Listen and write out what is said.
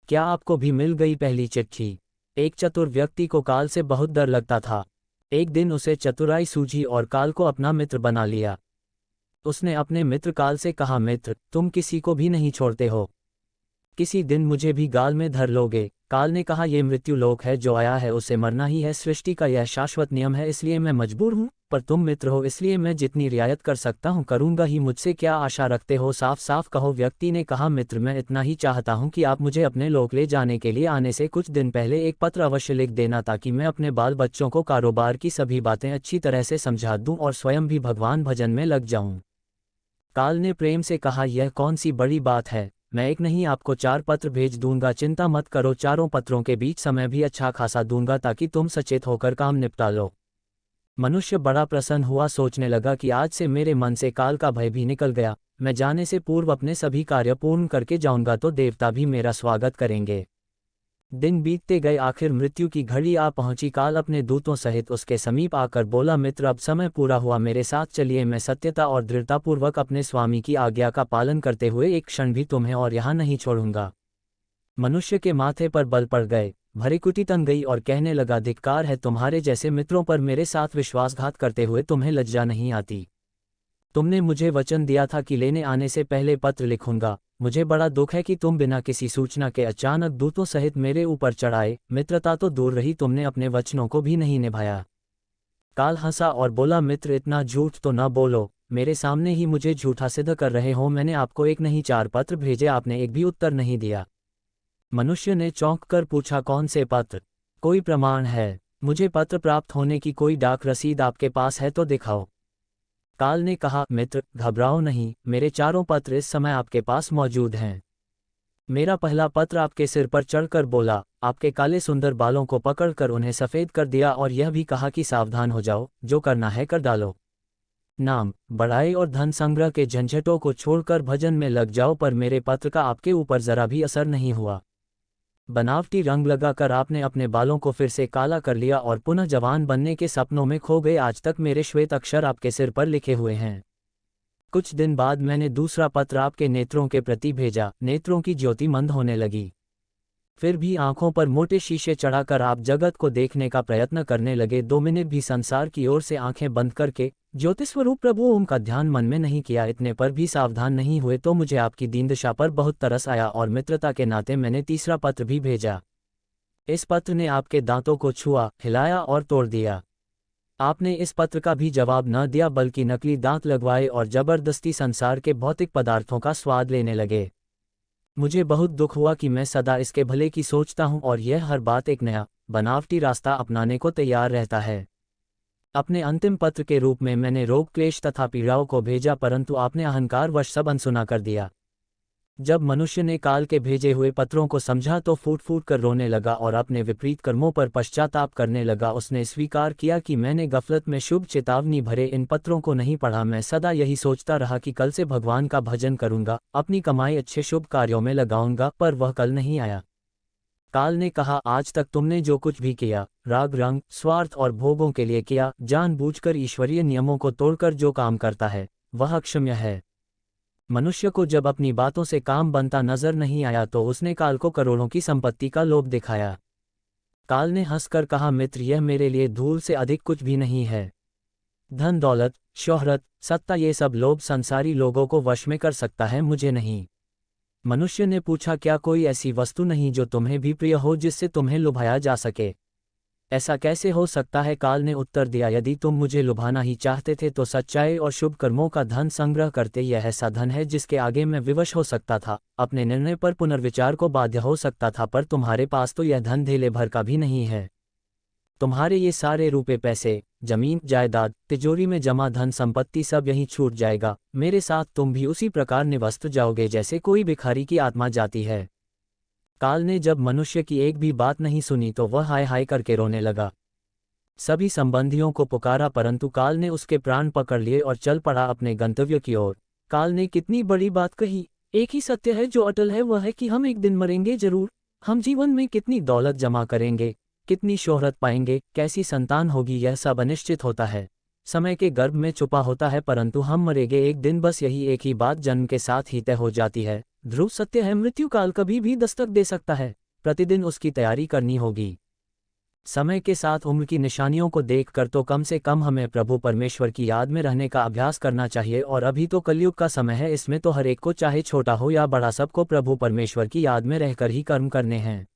क्या आपको भी मिल गई पहली चिट्ठी? एक चतुर व्यक्ति को काल से बहुत डर लगता था। एक दिन उसे चतुराई सूझी और काल को अपना मित्र बना लिया। उसने अपने मित्र काल से कहा, मित्र, तुम किसी को भी नहीं छोड़ते हो। किसी दिन मुझे भी गाल में धर लोगे? काल ने कहा, ये मृत्यु लोक है, जो आया है उसे मरना ही है। सृष्टि का यह शाश्वत नियम है, इसलिए मैं मजबूर हूँ। पर तुम मित्र हो, इसलिए मैं जितनी रियायत कर सकता हूँ करूँगा ही। मुझसे क्या आशा रखते हो? साफ साफ कहो। व्यक्ति ने कहा, मित्र, मैं इतना ही चाहता हूँ कि आप मुझे अपने लोक ले जाने के लिए आने से कुछ दिन पहले एक पत्र अवश्य लिख देना, ताकि मैं अपने बाल बच्चों को कारोबार की सभी बातें अच्छी तरह से समझा दूँ और स्वयं भी भगवान भजन में लग जाऊँ। काल ने प्रेम से कहा, यह कौन सी बड़ी बात है, मैं एक नहीं आपको 4 पत्र भेज दूंगा। चिंता मत करो, चारों पत्रों के बीच समय भी अच्छा खासा दूंगा, ताकि तुम सचेत होकर काम निपटा लो। मनुष्य बड़ा प्रसन्न हुआ, सोचने लगा कि आज से मेरे मन से काल का भय भी निकल गया। मैं जाने से पूर्व अपने सभी कार्य पूर्ण करके जाऊंगा तो देवता भी मेरा स्वागत करेंगे। दिन बीतते गए, आखिर मृत्यु की घड़ी आ पहुंची। काल अपने दूतों सहित उसके समीप आकर बोला, मित्र, अब समय पूरा हुआ, मेरे साथ चलिए। मैं सत्यता और दृढ़तापूर्वक अपने स्वामी की आज्ञा का पालन करते हुए एक क्षण भी तुम्हें और यहाँ नहीं छोड़ूंगा। मनुष्य के माथे पर बल पड़ गए, भृकुटी तन गई और कहने लगा, धिक्कार है तुम्हारे जैसे मित्रों पर, मेरे साथ विश्वासघात करते हुए तुम्हें लज्जा नहीं आती। तुमने मुझे वचन दिया था कि लेने आने से पहले पत्र लिखूंगा। मुझे बड़ा दुख है कि तुम बिना किसी सूचना के अचानक दूतों सहित मेरे ऊपर चढ़ाए। मित्रता तो दूर रही, तुमने अपने वचनों को भी नहीं निभाया। काल हंसा और बोला, मित्र, इतना झूठ तो न बोलो, मेरे सामने ही मुझे झूठा सिद्ध कर रहे हो। मैंने आपको एक नहीं 4 पत्र भेजे, आपने एक भी उत्तर नहीं दिया। मनुष्य ने चौंक कर पूछा, कौन से पत्र? कोई प्रमाण है? मुझे पत्र प्राप्त होने की कोई डाक रसीद आपके पास है तो दिखाओ। काल ने कहा, मित्र, घबराओ नहीं, मेरे 4 पत्र इस समय आपके पास मौजूद हैं। मेरा पहला पत्र आपके सिर पर चढ़कर बोला, आपके काले सुंदर बालों को पकड़कर उन्हें सफ़ेद कर दिया और यह भी कहा कि सावधान हो जाओ, जो करना है कर डालो। नाम, बड़ाई और धन संग्रह के झंझटों को छोड़कर भजन में लग जाओ। पर मेरे पत्र का आपके ऊपर जरा भी असर नहीं हुआ। बनावटी रंग लगाकर आपने अपने बालों को फिर से काला कर लिया और पुनः जवान बनने के सपनों में खो गए। आज तक मेरे श्वेत अक्षर आपके सिर पर लिखे हुए हैं। कुछ दिन बाद मैंने दूसरा पत्र आपके नेत्रों के प्रति भेजा। नेत्रों की ज्योति मंद होने लगी। फिर भी आंखों पर मोटे शीशे चढ़ाकर आप जगत को देखने का प्रयत्न करने लगे। 2 मिनट भी संसार की ओर से आंखें बंद करके ज्योतिस्वरूप प्रभु ओम का ध्यान मन में नहीं किया। इतने पर भी सावधान नहीं हुए तो मुझे आपकी दीनदशा पर बहुत तरस आया और मित्रता के नाते मैंने तीसरा पत्र भी भेजा। इस पत्र ने आपके दांतों को छुआ, हिलाया और तोड़ दिया। आपने इस पत्र का भी जवाब न दिया, बल्कि नकली दांत लगवाए और जबरदस्ती संसार के भौतिक पदार्थों का स्वाद लेने लगे। मुझे बहुत दुख हुआ कि मैं सदा इसके भले की सोचता हूँ और यह हर बात एक नया बनावटी रास्ता अपनाने को तैयार रहता है। अपने अंतिम पत्र के रूप में मैंने रोग, क्लेश तथा पीड़ाओं को भेजा, परंतु आपने अहंकारवश सब अनसुना कर दिया। जब मनुष्य ने काल के भेजे हुए पत्रों को समझा तो फूट फूट कर रोने लगा और अपने विपरीत कर्मों पर पश्चाताप करने लगा। उसने स्वीकार किया कि मैंने गफलत में शुभ चेतावनी भरे इन पत्रों को नहीं पढ़ा। मैं सदा यही सोचता रहा कि कल से भगवान का भजन करूंगा, अपनी कमाई अच्छे शुभ कार्यों में लगाऊंगा, पर वह कल नहीं आया। काल ने कहा, आज तक तुमने जो कुछ भी किया, राग, रंग, स्वार्थ और भोगों के लिए किया, जानबूझकर ईश्वरीय नियमों को तोड़कर जो काम करता है वह अक्षम्य है। मनुष्य को जब अपनी बातों से काम बनता नजर नहीं आया तो उसने काल को करोड़ों की संपत्ति का लोभ दिखाया। काल ने हंसकर कहा, मित्र, यह मेरे लिए धूल से अधिक कुछ भी नहीं है। धन, दौलत, शोहरत, सत्ता, ये सब लोभ संसारी लोगों को वश में कर सकता है, मुझे नहीं। मनुष्य ने पूछा, क्या कोई ऐसी वस्तु नहीं जो तुम्हें भी प्रिय हो, जिससे तुम्हें लुभाया जा सके? ऐसा कैसे हो सकता है? काल ने उत्तर दिया, यदि तुम मुझे लुभाना ही चाहते थे तो सच्चाई और शुभ कर्मों का धन संग्रह करते। यह ऐसा धन है जिसके आगे मैं विवश हो सकता था, अपने निर्णय पर पुनर्विचार को बाध्य हो सकता था, पर तुम्हारे पास तो यह धन धेले भर का भी नहीं है। तुम्हारे ये सारे रुपए, पैसे, जमीन जायदाद, तिजोरी में जमा धन संपत्ति सब यहीं छूट जाएगा। मेरे साथ तुम भी उसी प्रकार निवस्त जाओगे जैसे कोई भिखारी की आत्मा जाती है। काल ने जब मनुष्य की एक भी बात नहीं सुनी तो वह हाय हाय करके रोने लगा। सभी संबंधियों को पुकारा, परंतु काल ने उसके प्राण पकड़ लिए और चल पड़ा अपने गंतव्य की ओर। काल ने कितनी बड़ी बात कही। एक ही सत्य है जो अटल है, वह है कि हम एक दिन मरेंगे जरूर। हम जीवन में कितनी दौलत जमा करेंगे, कितनी शोहरत पाएंगे, कैसी संतान होगी, यह सब अनिश्चित होता है, समय के गर्भ में छुपा होता है, परंतु हम मरेंगे एक दिन। बस यही एक ही बात जन्म के साथ ही तय हो जाती है। ध्रुव सत्य है, मृत्यु काल कभी भी दस्तक दे सकता है, प्रतिदिन उसकी तैयारी करनी होगी। समय के साथ उम्र की निशानियों को देखकर तो कम से कम हमें प्रभु परमेश्वर की याद में रहने का अभ्यास करना चाहिए। और अभी तो कलयुग का समय है, इसमें तो हर एक को, चाहे छोटा हो या बड़ा, सबको प्रभु परमेश्वर की याद में रहकर ही कर्म करने हैं।